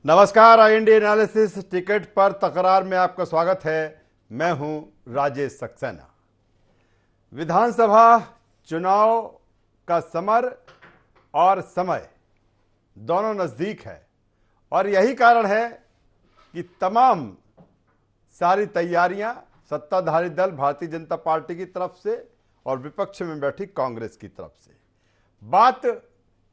नमस्कार, IND analysis ticket पर तकरार में आपका स्वागत है। मैं हूं राजेश सक्सेना। विधानसभा चुनाव का समर और समय दोनों नजदीक है और यही कारण है कि तमाम सारी तैयारियां सत्ताधारी दल भारतीय जनता पार्टी की तरफ से और विपक्ष में बैठी कांग्रेस की तरफ से। बात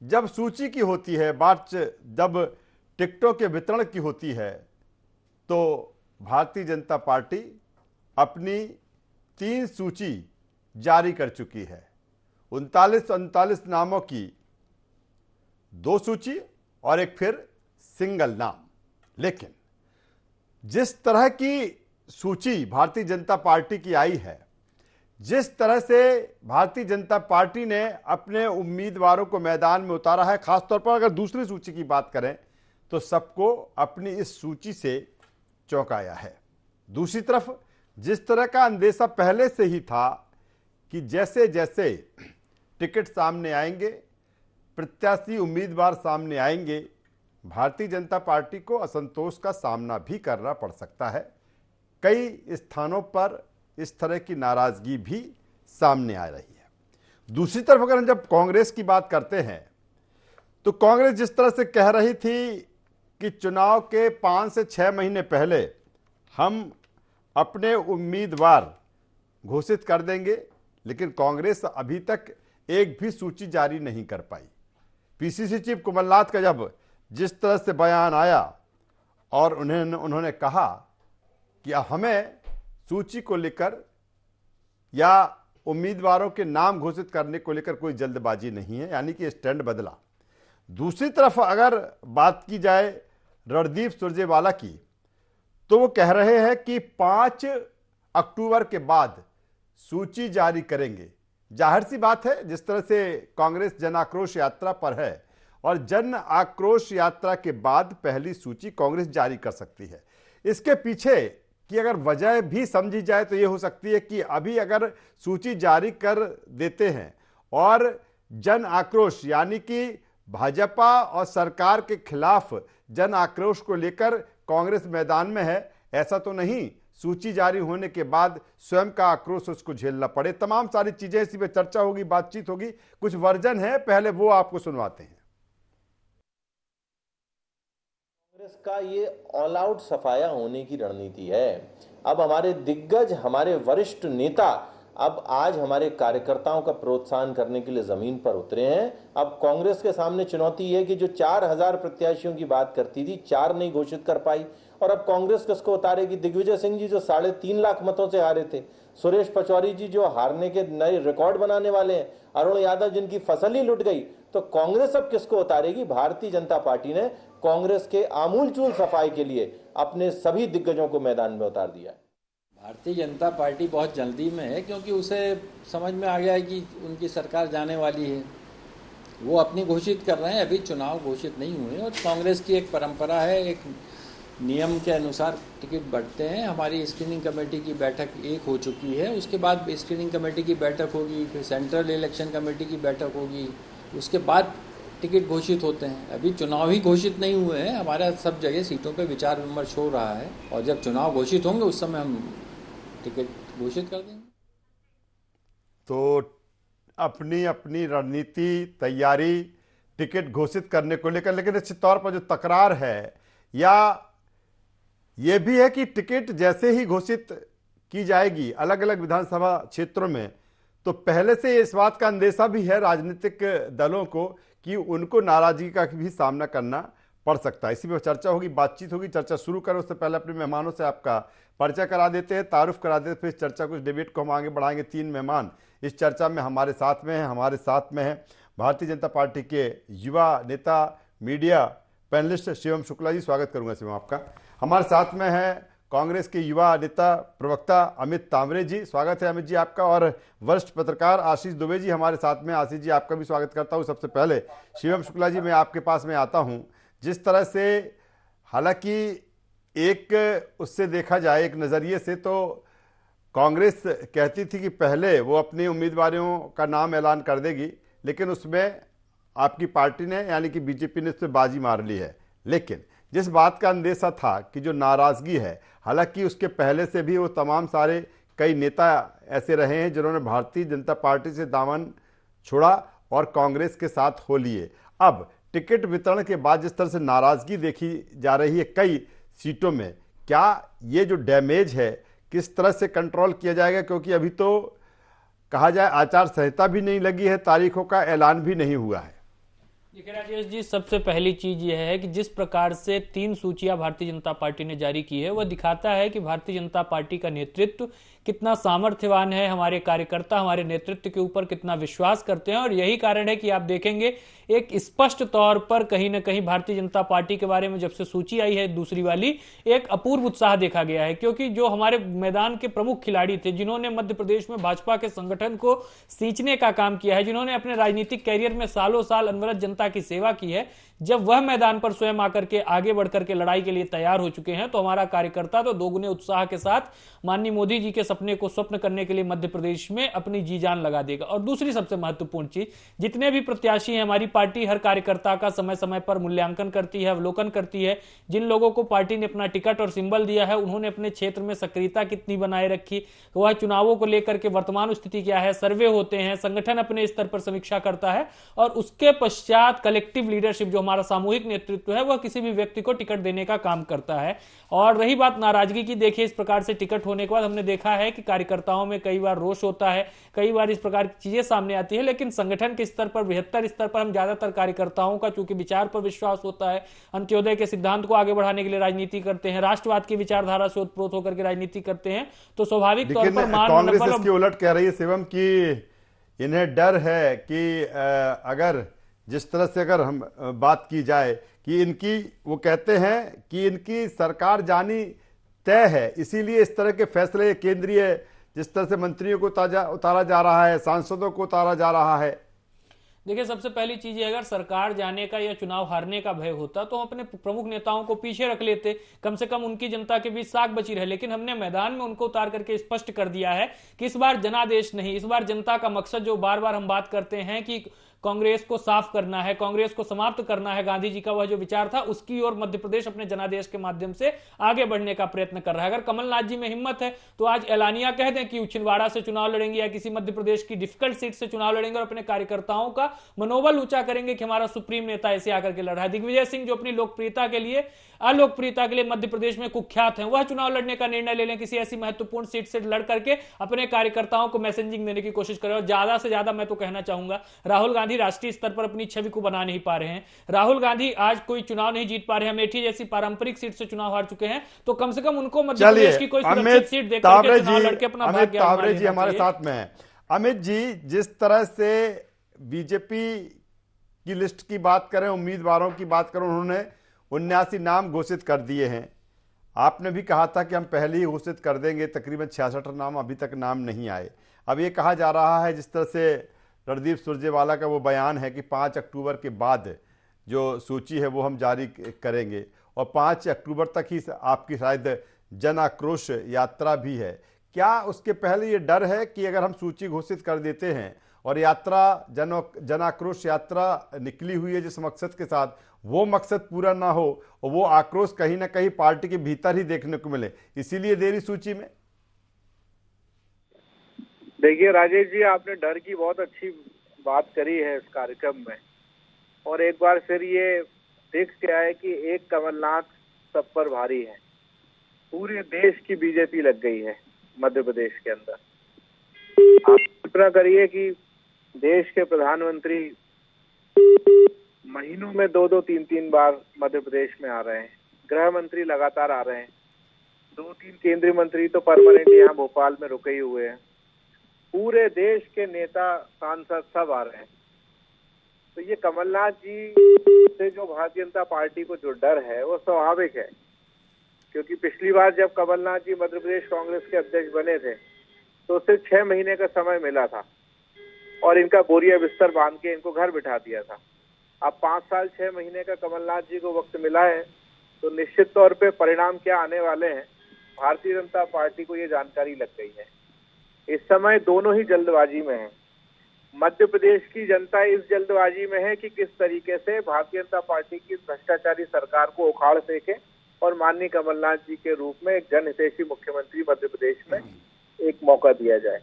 जब सूची की होती है, बात जब टिकटों के वितरण की होती है, तो भारतीय जनता पार्टी अपनी 3 सूची जारी कर चुकी है। 39 नामों की 2 सूची और एक फिर सिंगल नाम। लेकिन जिस तरह की सूची भारतीय जनता पार्टी की आई है, जिस तरह से भारतीय जनता पार्टी ने अपने उम्मीदवारों को मैदान में उतारा है, खासतौर पर अगर दूसरी सूची की बात करें तो सबको अपनी इस सूची से चौंकाया है। दूसरी तरफ जिस तरह का अंदेशा पहले से ही था कि जैसे जैसे टिकट सामने आएंगे, प्रत्याशी उम्मीदवार सामने आएंगे, भारतीय जनता पार्टी को असंतोष का सामना भी करना पड़ सकता है। कई स्थानों पर इस तरह की नाराजगी भी सामने आ रही है। दूसरी तरफ अगर हम जब कांग्रेस की बात करते हैं तो कांग्रेस जिस तरह से कह रही थी कि चुनाव के 5 से 6 महीने पहले हम अपने उम्मीदवार घोषित कर देंगे, लेकिन कांग्रेस अभी तक एक भी सूची जारी नहीं कर पाई। पीसीसी चीफ कमलनाथ का जब जिस तरह से बयान आया और उन्होंने कहा कि हमें सूची को लेकर या उम्मीदवारों के नाम घोषित करने को लेकर कोई जल्दबाजी नहीं है, यानी कि स्टैंड बदला। दूसरी तरफ अगर बात की जाए रणदीप सुरजेवाला की, तो वो कह रहे हैं कि 5 अक्टूबर के बाद सूची जारी करेंगे। जाहिर सी बात है, जिस तरह से कांग्रेस जन आक्रोश यात्रा पर है और जन आक्रोश यात्रा के बाद पहली सूची कांग्रेस जारी कर सकती है। इसके पीछे की अगर वजह भी समझी जाए तो ये हो सकती है कि अभी अगर सूची जारी कर देते हैं और जन आक्रोश यानी कि भाजपा और सरकार के खिलाफ जन आक्रोश को लेकर कांग्रेस मैदान में है, ऐसा तो नहीं सूची जारी होने के बाद स्वयं का आक्रोश उसको झेलना पड़े। तमाम सारी चीजें इसी पे चर्चा होगी, बातचीत होगी। कुछ वर्जन है, पहले वो आपको सुनवाते हैं। कांग्रेस का ये ऑल आउट सफाया होने की रणनीति है। अब हमारे दिग्गज, हमारे वरिष्ठ नेता अब आज हमारे कार्यकर्ताओं का प्रोत्साहन करने के लिए जमीन पर उतरे हैं। अब कांग्रेस के सामने चुनौती है कि जो 4000 प्रत्याशियों की बात करती थी, 4 नहीं घोषित कर पाई, और अब कांग्रेस किसको उतारेगी? दिग्विजय सिंह जी जो 3.5 लाख मतों से हारे थे, सुरेश पचौरी जी जो हारने के नए रिकॉर्ड बनाने वाले हैं, अरुण यादव जिनकी फसल ही लुट गई, तो कांग्रेस अब किसको उतारेगी? भारतीय जनता पार्टी ने कांग्रेस के आमूलचूल सफाई के लिए अपने सभी दिग्गजों को मैदान में उतार दिया है। भारतीय जनता पार्टी बहुत जल्दी में है, क्योंकि उसे समझ में आ गया है कि उनकी सरकार जाने वाली है। वो अपनी घोषित कर रहे हैं, अभी चुनाव घोषित नहीं हुए। और कांग्रेस की एक परंपरा है, एक नियम के अनुसार टिकट बढ़ते हैं। हमारी स्क्रीनिंग कमेटी की बैठक एक हो चुकी है, उसके बाद स्क्रीनिंग कमेटी की बैठक होगी, फिर सेंट्रल इलेक्शन कमेटी की बैठक होगी, उसके बाद टिकट घोषित होते हैं। अभी चुनाव ही घोषित नहीं हुए हैं। हमारा सब जगह सीटों पर विचार विमर्श हो रहा है और जब चुनाव घोषित होंगे उस समय हम टिकट घोषित कर देंगे। तो अपनी अपनी रणनीति, तैयारी टिकट घोषित करने को लेकर, लेकिन निश्चित तौर पर जो तकरार है या ये भी है कि टिकट जैसे ही घोषित की जाएगी अलग अलग विधानसभा क्षेत्रों में, तो पहले से इस बात का अंदेशा भी है राजनीतिक दलों को कि उनको नाराजगी का भी सामना करना पड़ सकता है। इसी पर चर्चा होगी, बातचीत होगी। चर्चा शुरू करें उससे पहले अपने मेहमानों से आपका परिचय करा देते हैं, तारुफ करा देते हैं, फिर चर्चा कुछ डिबेट को हम आगे बढ़ाएंगे। 3 मेहमान इस चर्चा में हमारे साथ में हैं। हमारे साथ में हैं भारतीय जनता पार्टी के युवा नेता, मीडिया पैनलिस्ट शिवम शुक्ला जी, स्वागत करूंगा शिवम आपका। हमारे साथ में है कांग्रेस के युवा नेता, प्रवक्ता अमित तांबरे जी, स्वागत है अमित जी आपका। और वरिष्ठ पत्रकार आशीष दुबे जी हमारे साथ में। आशीष जी आपका भी स्वागत करता हूं। सबसे पहले शिवम शुक्ला जी, मैं आपके पास में आता हूं। जिस तरह से हालांकि एक उससे देखा जाए, एक नज़रिए से तो कांग्रेस कहती थी कि पहले वो अपने उम्मीदवारों का नाम ऐलान कर देगी, लेकिन उसमें आपकी पार्टी ने यानी कि बीजेपी ने उस पर बाजी मार ली है। लेकिन जिस बात का अंदेशा था कि जो नाराजगी है, हालांकि उसके पहले से भी वो तमाम सारे कई नेता ऐसे रहे हैं जिन्होंने भारतीय जनता पार्टी से दामन छोड़ा और कांग्रेस के साथ हो लिए। अब टिकट वितरण के बाद जिस तरह से नाराजगी देखी जा रही है कई सीटों में, क्या ये जो डैमेज है किस तरह से कंट्रोल किया जाएगा? क्योंकि अभी तो कहा जाए आचार संहिता भी नहीं लगी है, तारीखों का ऐलान भी नहीं हुआ है। देखिए राजेश जी, सबसे पहली चीज यह है कि जिस प्रकार से 3 सूचियां भारतीय जनता पार्टी ने जारी की है वह दिखाता है कि भारतीय जनता पार्टी का नेतृत्व कितना सामर्थ्यवान है, हमारे कार्यकर्ता हमारे नेतृत्व के ऊपर कितना विश्वास करते हैं। और यही कारण है कि आप देखेंगे एक स्पष्ट तौर पर कहीं ना कहीं भारतीय जनता पार्टी के बारे में जब से सूची आई है दूसरी वाली, एक अपूर्व उत्साह देखा गया है। क्योंकि जो हमारे मैदान के प्रमुख खिलाड़ी थे, जिन्होंने मध्य प्रदेश में भाजपा के संगठन को सींचने का काम किया है, जिन्होंने अपने राजनीतिक कैरियर में सालों साल अनवरत जनता की सेवा की है, जब वह मैदान पर स्वयं आकर के आगे बढ़कर के लड़ाई के लिए तैयार हो चुके हैं, तो हमारा कार्यकर्ता तो दोगुने उत्साह के साथ माननीय मोदी जी के सपने को स्वप्न करने के लिए मध्य प्रदेश में अपनी जी जान लगा देगा। और दूसरी सबसे महत्वपूर्ण चीज, जितने भी प्रत्याशी हैं, हमारी पार्टी हर कार्यकर्ता का समय समय पर मूल्यांकन करती है, अवलोकन करती है। जिन लोगों को पार्टी ने अपना टिकट और सिंबल दिया है, उन्होंने अपने क्षेत्र में सक्रियता कितनी बनाए रखी, वह चुनावों को लेकर के वर्तमान स्थिति क्या है, सर्वे होते हैं, संगठन अपने स्तर पर समीक्षा करता है और उसके पश्चात कलेक्टिव लीडरशिप, जो हमारा सामूहिक नेतृत्व है, वह किसी भी व्यक्ति को टिकट देने का काम करता है। और रही बात नाराजगी की, देखिए इस प्रकार से टिकट होने के बाद हमने देखा है कि कार्यकर्ताओं में कई बार रोष होता है, कई बार इस प्रकार की चीजें सामने आती है। लेकिन संगठन के स्तर पर, बृहत्तर स्तर पर हम ज्यादातर कार्यकर्ताओं का चूंकि विचार पर विश्वास होता है, अंत्योदय के सिद्धांत को आगे बढ़ाने के लिए राजनीति करते हैं, राष्ट्रवाद की विचारधारा से ओतप्रोत होकर के राजनीति करते हैं, तो स्वाभाविक तौर पर कांग्रेस इसकी उलट कह रही है शिवम कि इन्हें डर है कि अगर जिस तरह से अगर हम बात की जाए कि इनकी, वो कहते हैं कि इनकी सरकार जानी तय है, इसीलिए इस तरह के फैसले केंद्रीय, जिस तरह से मंत्रियों को उतारा जा रहा है, सांसदों को उतारा जा रहा है। देखिए सबसे पहली चीज है, अगर सरकार जाने का या चुनाव हारने का भय होता तो हम अपने प्रमुख नेताओं को पीछे रख लेते, कम से कम उनकी जनता के बीच साख बची रहे। लेकिन हमने मैदान में उनको उतार करके स्पष्ट कर दिया है कि इस बार जनादेश नहीं, इस बार जनता का मकसद, जो बार बार हम बात करते हैं कि कांग्रेस को साफ करना है, कांग्रेस को समाप्त करना है, गांधी जी का वह जो विचार था, उसकी ओर मध्य प्रदेश अपने जनादेश के माध्यम से आगे बढ़ने का प्रयत्न कर रहा है। अगर कमलनाथ जी में हिम्मत है तो आज ऐलानिया कह दें कि छिंदवाड़ा से चुनाव लड़ेंगे या किसी मध्य प्रदेश की डिफिकल्ट सीट से चुनाव लड़ेंगे और अपने कार्यकर्ताओं का मनोबल ऊंचा करेंगे कि हमारा सुप्रीम नेता ऐसे आकर के लड़ रहा है। दिग्विजय सिंह जो अपनी लोकप्रियता के लिए, अलोकप्रियता के लिए मध्य प्रदेश में कुख्यात हैं, वह चुनाव लड़ने का निर्णय ले लें, किसी ऐसी महत्वपूर्ण सीट से लड़ करके अपने कार्यकर्ताओं को मैसेजिंग देने की कोशिश करें। और ज्यादा से ज्यादा मैं तो कहना चाहूंगा, राहुल गांधी राष्ट्रीय स्तर पर अपनी छवि को बना नहीं पा रहे हैं। राहुल गांधी आज कोई चुनाव नहीं जीत पा रहे हैं, अमेठी जैसी पारंपरिक सीट से चुनाव हार चुके हैं, तो कम से कम उनको मध्य प्रदेश की कोई सुरक्षित सीट देकर के चुनाव लड़के अपना भाग्य आजमा लेना चाहिए। हमारे साथ में है अमित जी, जिस तरह से बीजेपी की लिस्ट की बात करें, उम्मीदवारों की बात करें, उन्होंने 79 नाम घोषित कर दिए हैं। आपने भी कहा था कि हम पहले ही घोषित कर देंगे, तकरीबन 66 नाम, अभी तक नाम नहीं आए। अब ये कहा जा रहा है, जिस तरह से रणदीप सुरजेवाला का वो बयान है कि 5 अक्टूबर के बाद जो सूची है वो हम जारी करेंगे और 5 अक्टूबर तक ही आपकी शायद जन आक्रोश यात्रा भी है। क्या उसके पहले ये डर है कि अगर हम सूची घोषित कर देते हैं और यात्रा जन आक्रोश यात्रा निकली हुई है जिस मकसद के साथ, वो मकसद पूरा ना हो और वो आक्रोश कहीं ना कहीं पार्टी के भीतर ही देखने को मिले, इसीलिए देरी सूची में? देखिए राजेश जी, आपने डर की बहुत अच्छी बात करी है इस कार्यक्रम में, और एक बार फिर ये देख के आए कि एक कमलनाथ सब पर भारी है। पूरे देश की बीजेपी लग गई है मध्य प्रदेश के अंदर। आप कल्पना करिए कि देश के प्रधानमंत्री महीनों में 2-2, 3-3 बार मध्य प्रदेश में आ रहे हैं, गृह मंत्री लगातार आ रहे हैं, 2-3 केंद्रीय मंत्री तो परमानेंट यहाँ भोपाल में रुके ही हुए हैं, पूरे देश के नेता सांसद सब आ रहे हैं। तो ये कमलनाथ जी से जो भारतीय जनता पार्टी को जो डर है वो स्वाभाविक है, क्योंकि पिछली बार जब कमलनाथ जी मध्य प्रदेश कांग्रेस के अध्यक्ष बने थे तो सिर्फ 6 महीने का समय मिला था और इनका बोरिया बिस्तर बांध के इनको घर बिठा दिया था। अब 5 साल 6 महीने का कमलनाथ जी को वक्त मिला है, तो निश्चित तौर पे परिणाम क्या आने वाले हैं, भारतीय जनता पार्टी को ये जानकारी लग गई है। इस समय दोनों ही जल्दबाजी में हैं। मध्य प्रदेश की जनता इस जल्दबाजी में है कि किस तरीके से भारतीय जनता पार्टी की भ्रष्टाचारी सरकार को उखाड़ फेंके और माननीय कमलनाथ जी के रूप में एक जनहितैषी मुख्यमंत्री मध्य प्रदेश में एक मौका दिया जाए।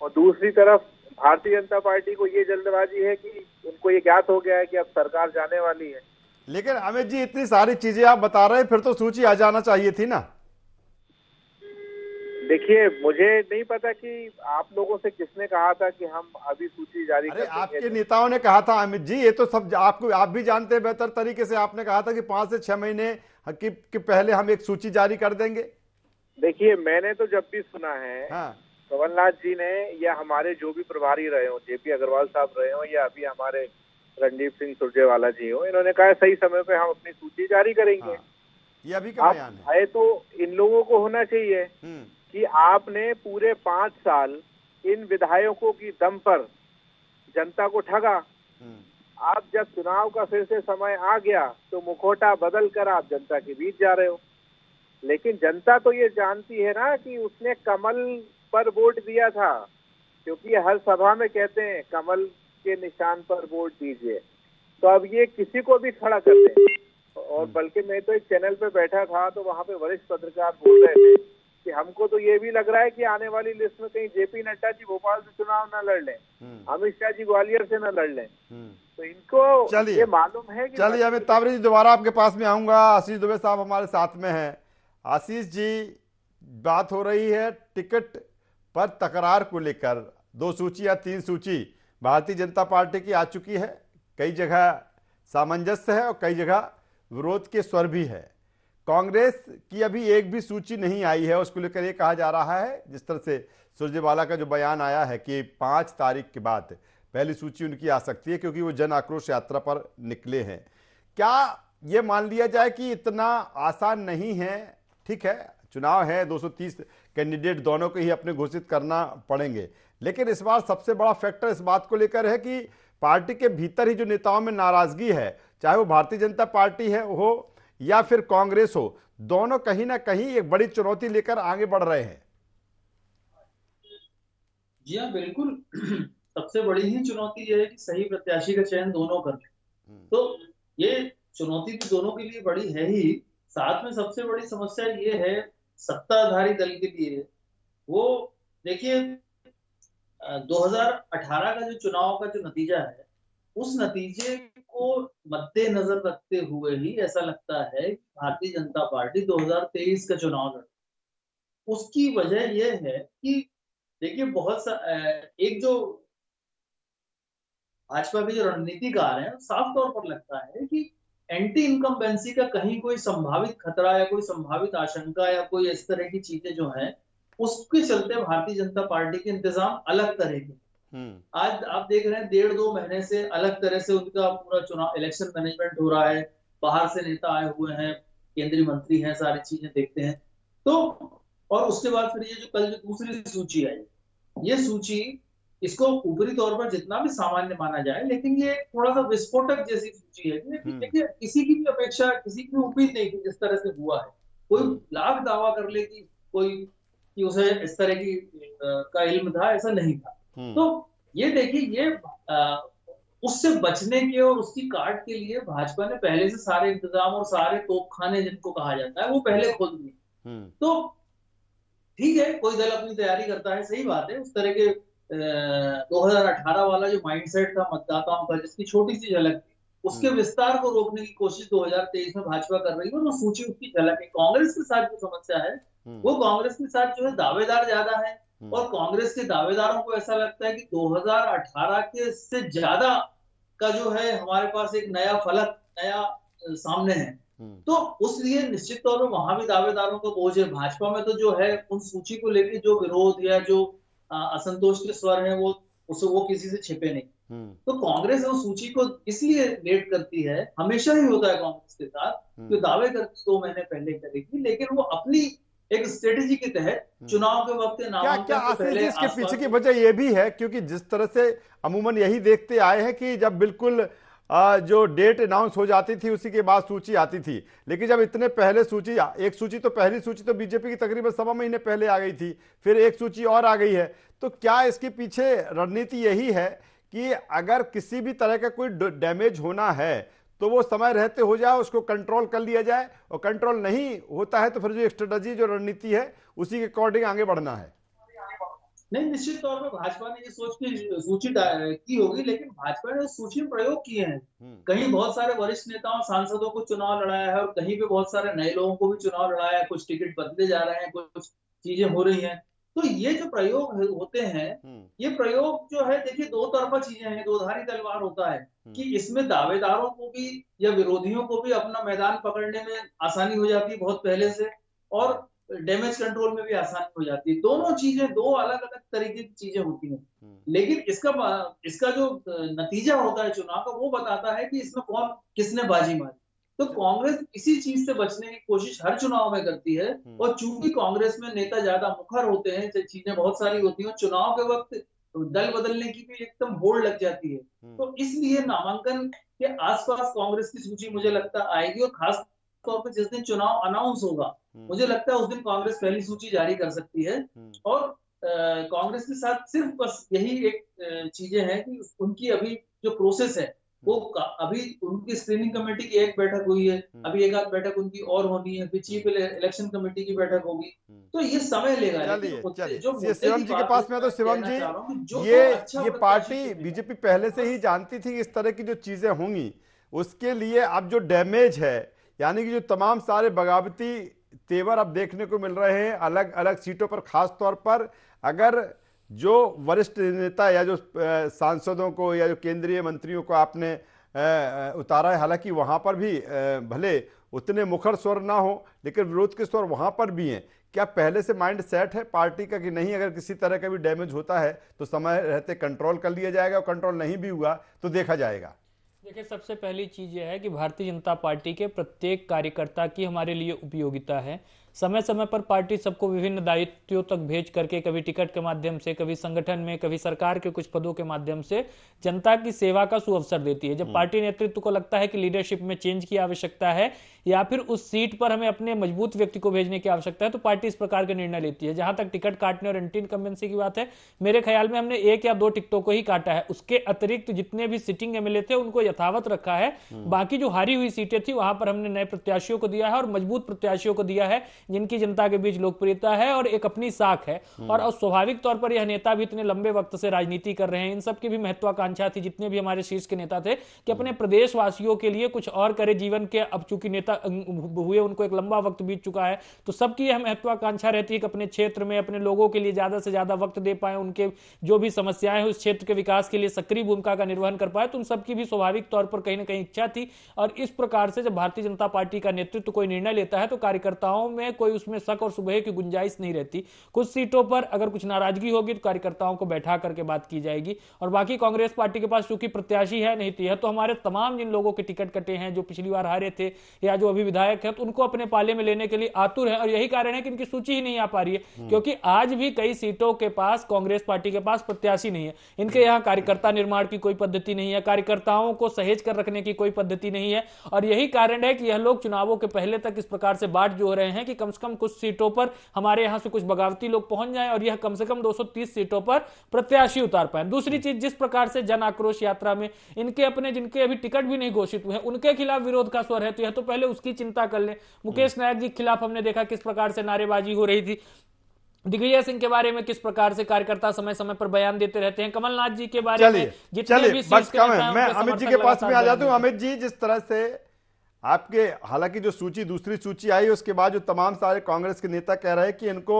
और दूसरी तरफ भारतीय जनता पार्टी को ये जल्दबाजी है कि उनको ये ज्ञात हो गया है कि अब सरकार जाने वाली है। लेकिन अमित जी, इतनी सारी चीजें आप बता रहे हैं, फिर तो सूची आ जाना चाहिए थी ना। देखिए, मुझे नहीं पता कि आप लोगों से किसने कहा था कि हम अभी सूची जारी कर अरे देंगे। आपके नेताओं ने कहा था अमित जी, ये तो सब आपको आप भी जानते हैं बेहतर तरीके से। आपने कहा था कि 5 से 6 महीने कि पहले हम एक सूची जारी कर देंगे। देखिए, मैंने तो जब भी सुना है, हाँ, कमलनाथ जी ने या हमारे जो भी प्रभारी रहे हो, जेपी अग्रवाल साहब रहे हो या अभी हमारे रणदीप सिंह सुरजेवाला जी हो, इन्होंने कहा सही समय पे हम अपनी सूची जारी करेंगे। हाँ, ये अभी का बयान है। आए तो इन लोगों को होना चाहिए कि आपने पूरे 5 साल इन विधायकों की दम पर जनता को ठगा। आप जब चुनाव का फिर से समय आ गया तो मुखौटा बदल कर आप जनता के बीच जा रहे हो। लेकिन जनता तो ये जानती है ना कि उसने कमल पर वोट दिया था, क्योंकि हर सभा में कहते हैं कमल के निशान पर वोट दीजिए। तो अब ये किसी को भी खड़ा कर दें। और बल्कि मैं तो एक चैनल पे बैठा था तो वहां पे वरिष्ठ पत्रकार बोल रहे थे कि हमको तो ये भी लग रहा है कि आने वाली लिस्ट में कहीं जेपी नड्डा जी भोपाल से चुनाव न लड़ लें, अमित शाह जी ग्वालियर से न लड़ लें। तो इनको ये मालूम है कि चलिए अमित तावरे जी, दोबारा आपके पास में आऊंगा। आशीष दुबे साहब हमारे साथ में हैं। आशीष जी, बात हो रही है टिकट पर तकरार को लेकर। 2 सूची या 3 सूची भारतीय जनता पार्टी की आ चुकी है। कई जगह सामंजस्य है और कई जगह विरोध के स्वर भी है। कांग्रेस की अभी एक भी सूची नहीं आई है। उसको लेकर ये कहा जा रहा है, जिस तरह से सुरजेवाला का जो बयान आया है कि 5 तारीख के बाद पहली सूची उनकी आ सकती है, क्योंकि वो जन आक्रोश यात्रा पर निकले हैं। क्या ये मान लिया जाए कि इतना आसान नहीं है? ठीक है, चुनाव है, 230 कैंडिडेट दोनों को ही अपने घोषित करना पड़ेंगे, लेकिन इस बार सबसे बड़ा फैक्टर इस बात को लेकर है कि पार्टी के भीतर ही जो नेताओं में नाराजगी है, चाहे वो भारतीय जनता पार्टी है हो या फिर कांग्रेस हो, दोनों कहीं ना कहीं एक बड़ी चुनौती लेकर आगे बढ़ रहे हैं। जी हाँ, बिल्कुल। सबसे बड़ी ही चुनौती यह है कि सही प्रत्याशी का चयन दोनों कर लें। तो ये चुनौती तो दोनों के लिए बड़ी है ही, साथ में सबसे बड़ी समस्या ये है सत्ताधारी दल के लिए। वो देखिए, 2018 का जो चुनाव का जो नतीजा है, उस नतीजे को मद्देनजर रखते हुए ही ऐसा लगता है कि भारतीय जनता पार्टी 2023 का चुनाव लड़े। उसकी वजह यह है कि देखिए, एक जो भाजपा के जो रणनीतिकार हैं, साफ तौर पर लगता है कि एंटी इनकम्बेंसी का कहीं कोई संभावित खतरा या कोई संभावित आशंका या कोई इस तरह की चीजें जो हैं, उसके चलते भारतीय जनता पार्टी के इंतजाम अलग तरह के। आज आप देख रहे हैं 1.5-2 महीने से अलग तरह से उनका पूरा चुनाव इलेक्शन मैनेजमेंट हो रहा है। बाहर से नेता आए हुए हैं, केंद्रीय मंत्री हैं, सारी चीजें देखते हैं। तो और उसके बाद फिर ये जो कल जो दूसरी सूची आई, ये सूची, इसको ऊपरी तौर पर जितना भी सामान्य माना जाए, लेकिन ये थोड़ा सा विस्फोटक जैसी सूची है। देखिए, किसी की भी अपेक्षा, किसी की उम्मीद नहीं थी जिस तरह से हुआ है। कोई लाख दावा कर ले कि कि उसे इस तरह की का इल्म था, ऐसा नहीं था। तो ये देखिए, ये उससे बचने के और उसकी काट के लिए भाजपा ने पहले से सारे इंतजाम और सारे तोपखाने जिनको कहा जाता है वो पहले खोल दिए। तो ठीक है, कोई दल अपनी तैयारी करता है, सही बात है। उस तरह के 2018 वाला जो माइंडसेट था मतदाताओं का, जिसकी छोटी सी झलक थी, उसके विस्तार को रोकने की कोशिश 2023 में भाजपा कर रही है। और वो सूची उसकी झलक है। कांग्रेस के साथ जो समस्या है, वो कांग्रेस के साथ जो है दावेदार ज्यादा है, और कांग्रेस के दावेदारों को ऐसा लगता है कि 2018 के से ज्यादा का जो है हमारे पास एक नया फलक, नया सामने है। तो उसलिए निश्चित तौर पर वहां भी दावेदारों का बोझ है। भाजपा में तो जो है उन सूची को लेकर जो विरोध या जो असंतोष के स्वर हैं, वो किसी से छिपे नहीं। तो कांग्रेस उस सूची को इसलिए लेट करती है, हमेशा ही होता है कांग्रेस के साथ, कि दावे करती 2 महीने पहले करेगी, लेकिन वो अपनी एक स्ट्रेटेजी के तहत चुनाव के वक्त क्या इसके पीछे की वजह यह भी है, क्योंकि जिस तरह से अमूमन यही देखते आए हैं कि जब बिल्कुल जो डेट अनाउंस हो जाती थी उसी के बाद सूची आती थी। लेकिन जब इतने पहले सूची, एक सूची तो पहली सूची तो बीजेपी की तकरीबन 1.25 महीने पहले आ गई थी, फिर एक सूची और आ गई है, तो क्या इसके पीछे रणनीति यही है कि अगर किसी भी तरह का कोई डैमेज होना है तो वो समय रहते हो जाए, उसको कंट्रोल कर लिया जाए, और कंट्रोल नहीं होता है तो फिर जो स्ट्रेटजी, जो रणनीति है, उसी के अकॉर्डिंग आगे बढ़ना है? नहीं, निश्चित तौर पर भाजपा ने ये सोच की सूची की होगी, लेकिन भाजपा ने उस सूची में प्रयोग किए हैं। कहीं बहुत सारे वरिष्ठ नेताओं सांसदों को चुनाव लड़ाया है और कहीं पे बहुत सारे नए लोगों को भी चुनाव लड़ाया है, कुछ टिकट बदले जा रहे हैं, कुछ चीजें हो रही हैं। तो ये जो प्रयोग होते हैं, ये प्रयोग जो है, देखिए दो तरफा चीजें हैं, दोधारी तलवार होता है कि इसमें दावेदारों को भी या विरोधियों को भी अपना मैदान पकड़ने में आसानी हो जाती है बहुत पहले से, और डैमेज कंट्रोल में भी आसानी हो जाती है। दोनों चीजें, दो अलग अलग तरीके की चीजें होती हैं, लेकिन इसका जो नतीजा होता है चुनाव का, वो बताता है कि इसमें कौन किसने बाजी मारी। तो कांग्रेस इसी चीज से बचने की कोशिश हर चुनाव में करती है, और चूंकि कांग्रेस में नेता ज्यादा मुखर होते हैं, चीजें बहुत सारी होती हैं, चुनाव के वक्त दल बदलने की भी एकदम होड़ लग जाती है। तो इसलिए नामांकन के आसपास कांग्रेस की सूची मुझे लगता आएगी, और खास तौर पर जिस दिन चुनाव अनाउंस होगा, मुझे लगता है उस दिन कांग्रेस पहली सूची जारी कर सकती है। और कांग्रेस के साथ सिर्फ बस यही एक चीजें हैं कि उनकी अभी जो प्रोसेस है, वो अभी उनकी स्क्रीनिंग कमेटी की एक बैठक हुई है, अभी एक आध बैठक उनकी और होनी है, फिर चीफ इलेक्शन कमेटी की बैठक होगी, तो ये समय लेगा। चलिए जो शिवम जी के पास में, तो शिवम जी, ये पार्टी बीजेपी पहले से ही जानती थी कि इस तरह की जो चीजें होंगी, उसके लिए अब जो डैमेज है, यानी कि जो तमाम सारे बगावती तेवर अब देखने को मिल रहे हैं अलग अलग सीटों पर, खास तौर पर अगर जो वरिष्ठ नेता या जो सांसदों को या जो केंद्रीय मंत्रियों को आपने उतारा है, हालांकि वहां पर भी भले उतने मुखर स्वर ना हो, लेकिन विरोध के स्वर वहां पर भी हैं। क्या पहले से माइंड सेट है पार्टी का कि नहीं, अगर किसी तरह का भी डैमेज होता है तो समय रहते कंट्रोल कर लिया जाएगा, और कंट्रोल नहीं भी हुआ तो देखा जाएगा? देखिए, सबसे पहली चीज यह है कि भारतीय जनता पार्टी के प्रत्येक कार्यकर्ता की हमारे लिए उपयोगिता है। समय समय पर पार्टी सबको विभिन्न दायित्वों तक भेज करके, कभी टिकट के माध्यम से, कभी संगठन में, कभी सरकार के कुछ पदों के माध्यम से जनता की सेवा का सुअवसर देती है। जब पार्टी नेतृत्व को लगता है कि लीडरशिप में चेंज की आवश्यकता है या फिर उस सीट पर हमें अपने मजबूत व्यक्ति को भेजने की आवश्यकता है, तो पार्टी इस प्रकार के निर्णय लेती है। जहां तक टिकट काटने और एंटी इनकम्बेंसी की बात है, मेरे ख्याल में हमने 1 या 2 टिकटों को ही काटा है। उसके अतिरिक्त जितने भी सिटिंग एमएलए थे उनको यथावत रखा है। बाकी जो हारी हुई सीटें थी वहां पर हमने नए प्रत्याशियों को दिया है, और मजबूत प्रत्याशियों को दिया है जिनकी जनता के बीच लोकप्रियता है और एक अपनी साख है। और स्वाभाविक तौर पर यह नेता भी इतने लंबे वक्त से राजनीति कर रहे हैं, इन सबकी भी महत्वाकांक्षा थी, जितने भी हमारे शीर्ष के नेता थे, कि अपने प्रदेशवासियों के लिए कुछ और करे जीवन के। अब चूंकि नेता हुए उनको एक लंबा वक्त बीत चुका है, तो सबकी यह महत्वाकांक्षा रहती है कि अपने क्षेत्र में अपने लोगों के लिए ज्यादा से ज्यादा वक्त दे पाए, उनके जो भी समस्याएं हैं उस क्षेत्र के विकास के लिए सक्रिय भूमिका का निर्वहन कर पाए। तो उन सबकी भी स्वाभाविक तौर पर कहीं ना कहीं इच्छा थी। और इस प्रकार से जब भारतीय जनता पार्टी का नेतृत्व कोई निर्णय लेता है तो कार्यकर्ताओं में कोई उसमें शक और सुबह की गुंजाइश नहीं रहती। कुछ सीटों पर अगर कुछ नाराजगी होगी तो कार्यकर्ताओं को बैठा करके बात की जाएगी। और बाकी कांग्रेस पार्टी के पास चूंकि प्रत्याशी है नहीं थी है, तो हमारे तमाम जिन लोगों के टिकट कटे हैं, जो पिछली बार हारे थे या जो अभी विधायक है, तो उनको अपने पाले में लेने के लिए आतुर है। और यही कारण है कि इनकी सूची ही नहीं आ पा रही है, क्योंकि आज भी कई सीटों के पास कांग्रेस पार्टी के पास प्रत्याशी नहीं है। इनके यहां कार्यकर्ता निर्माण की कोई पद्धति नहीं है, कार्यकर्ताओं को सहेज कर रखने की कोई पद्धति नहीं है। और यही कारण है कि यह लोग चुनावों के पहले तक इस प्रकार से बाट जो रहे हैं कि कम से कम कुछ सीटों पर हमारे यहां से कुछ बगावती लोग पहुंच जाएं और यह कम से कम 230 सीटों पर प्रत्याशी उतार पाए। दूसरी चीज, जिस प्रकार से जन आक्रोश यात्रा में इनके अपने जिनके अभी टिकट भी नहीं घोषित हुए हैं उनके खिलाफ विरोध का स्वर है, तो यह तो पहले उसकी चिंता कर ले। मुकेश नायक जी के खिलाफ हमने देखा किस प्रकार से नारेबाजी हो रही थी। दिग्विजय सिंह के बारे में किस प्रकार से कार्यकर्ता समय समय पर बयान देते रहते हैं। कमलनाथ जी के बारे में जितने भी बस कम है, मैं अमित जी के पास में आ जाता हूं। अमित जी, जिस तरह से आपके हालांकि जो सूची दूसरी सूची आई उसके बाद जो तमाम सारे कांग्रेस के नेता कह रहे हैं कि इनको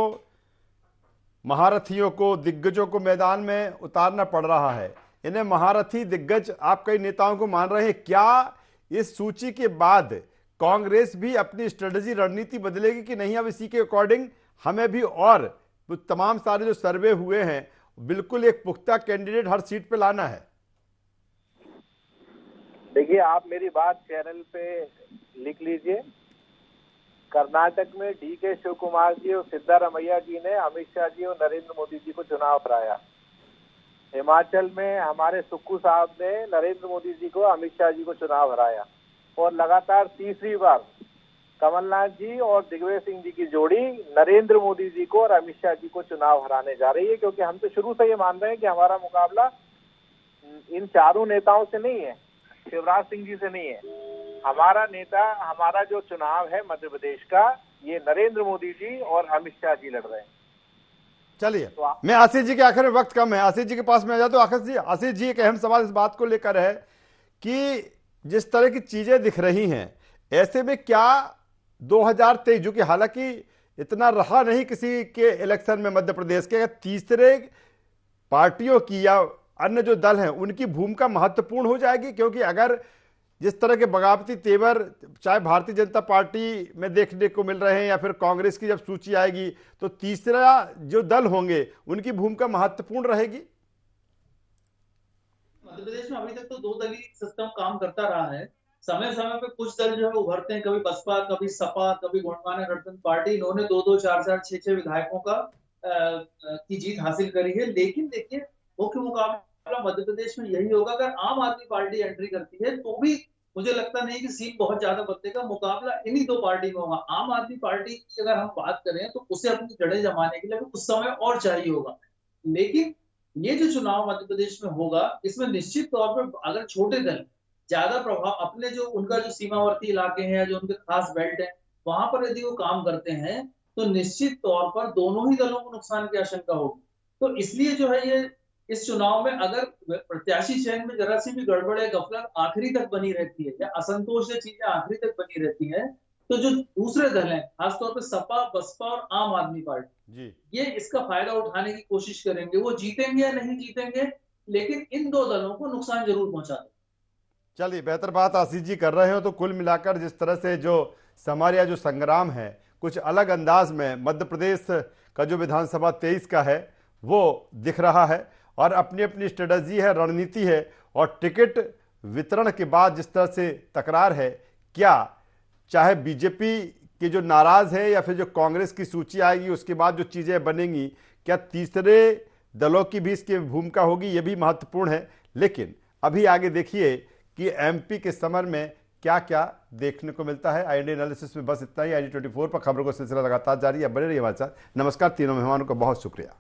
महारथियों को, दिग्गजों को मैदान में उतारना पड़ रहा है, इन्हें महारथी दिग्गज आप कई नेताओं को मान रहे हैं, क्या इस सूची के बाद कांग्रेस भी अपनी स्ट्रेटजी रणनीति बदलेगी कि नहीं, अब इसी के अकॉर्डिंग हमें भी और तमाम सारे जो सर्वे हुए हैं बिल्कुल एक पुख्ता कैंडिडेट हर सीट पे लाना है? देखिए, आप मेरी बात चैनल पे लिख लीजिए। कर्नाटक में DK शिव कुमार जी और सिद्धारमैया जी ने अमित शाह जी और नरेंद्र मोदी जी को चुनाव हराया। हिमाचल में हमारे सुक्खू साहब ने नरेंद्र मोदी जी को, अमित शाह जी को चुनाव हराया और लगातार तीसरी बार कमलनाथ जी और दिग्विजय सिंह जी की जोड़ी नरेंद्र मोदी जी को और अमित शाह जी को चुनाव हराने जा रही है। क्योंकि हम तो शुरू से ये मान रहे हैं कि हमारा मुकाबला इन चारों नेताओं से नहीं है, शिवराज सिंह जी से नहीं है। हमारा नेता, हमारा जो चुनाव है मध्य प्रदेश का, ये नरेंद्र मोदी जी और अमित शाह जी लड़ रहे हैं। चलिए, मैं आशीष जी के आखिर में, वक्त कम है, आशीष जी के पास में आ जाता हूं। आशीष जी एक अहम सवाल इस बात को लेकर है कि जिस तरह की चीजें दिख रही हैं, ऐसे में क्या 2023, जो कि हालांकि इतना रहा नहीं किसी के इलेक्शन में मध्य प्रदेश के, तीसरे पार्टियों की या अन्य जो दल हैं उनकी भूमिका महत्वपूर्ण हो जाएगी? क्योंकि अगर जिस तरह के बगावती तेवर चाहे भारतीय जनता पार्टी में देखने को मिल रहे हैं या फिर कांग्रेस की जब सूची आएगी, तो तीसरा जो दल होंगे उनकी भूमिका महत्वपूर्ण रहेगी। मध्य प्रदेश में अभी तक तो 2 दलीय सिस्टम काम करता रहा है। समय समय पे कुछ दल जो है उभरते हैं, कभी बसपा, कभी सपा, कभी गोंडवाना गठबंधन पार्टी। इन्होंने 2-2, 4-4, 6-6 विधायकों की जीत हासिल करी है। लेकिन देखिए, मुख्य मुकाबला मध्य प्रदेश में यही होगा। अगर आम आदमी पार्टी एंट्री करती है तो भी मुझे लगता नहीं कि सीट बहुत ज्यादा बदलेगा। मुकाबला इन्हीं 2 पार्टी में होगा। आम आदमी पार्टी की अगर हम बात करें तो उसे अपनी जड़ें जमाने के लिए कुछ समय और चाहिए होगा। लेकिन ये जो चुनाव मध्य प्रदेश में होगा, इसमें निश्चित तौर पर अगर छोटे दल ज्यादा प्रभाव अपने जो उनका जो सीमावर्ती इलाके हैं, जो उनके खास बेल्ट है, वहां पर यदि वो काम करते हैं तो निश्चित तौर पर दोनों ही दलों को नुकसान की आशंका होगी। तो इसलिए जो है ये इस चुनाव में अगर प्रत्याशी चयन में जरा सी भी गड़बड़ या गफलत आखिरी तक बनी रहती है या असंतोष या चीजें आखिरी तक बनी रहती है, तो जो दूसरे दल हैं, खासतौर पर सपा, बसपा और आम आदमी पार्टी, ये इसका फायदा उठाने की कोशिश करेंगे। वो जीतेंगे या नहीं जीतेंगे, लेकिन इन 2 दलों को नुकसान जरूर पहुंचा देंगे। चलिए, बेहतर बात आशीष जी कर रहे हो। तो कुल मिलाकर जिस तरह से जो समारिया जो संग्राम है कुछ अलग अंदाज में मध्य प्रदेश का जो विधानसभा 23 का है वो दिख रहा है और अपनी अपनी स्ट्रेटजी है, रणनीति है। और टिकट वितरण के बाद जिस तरह से तकरार है, क्या चाहे बीजेपी के जो नाराज है या फिर जो कांग्रेस की सूची आएगी उसके बाद जो चीजें बनेंगी, क्या तीसरे दलों की भी इसकी भूमिका होगी, ये भी महत्वपूर्ण है। लेकिन अभी आगे देखिए कि एमपी के समर में क्या क्या देखने को मिलता है। आई एनालिसिस में बस इतना ही। ID24 पर खबरों का सिलसिला लगातार जारी है, बने रहिए हमारे साथ। नमस्कार, तीनों मेहमानों का बहुत शुक्रिया।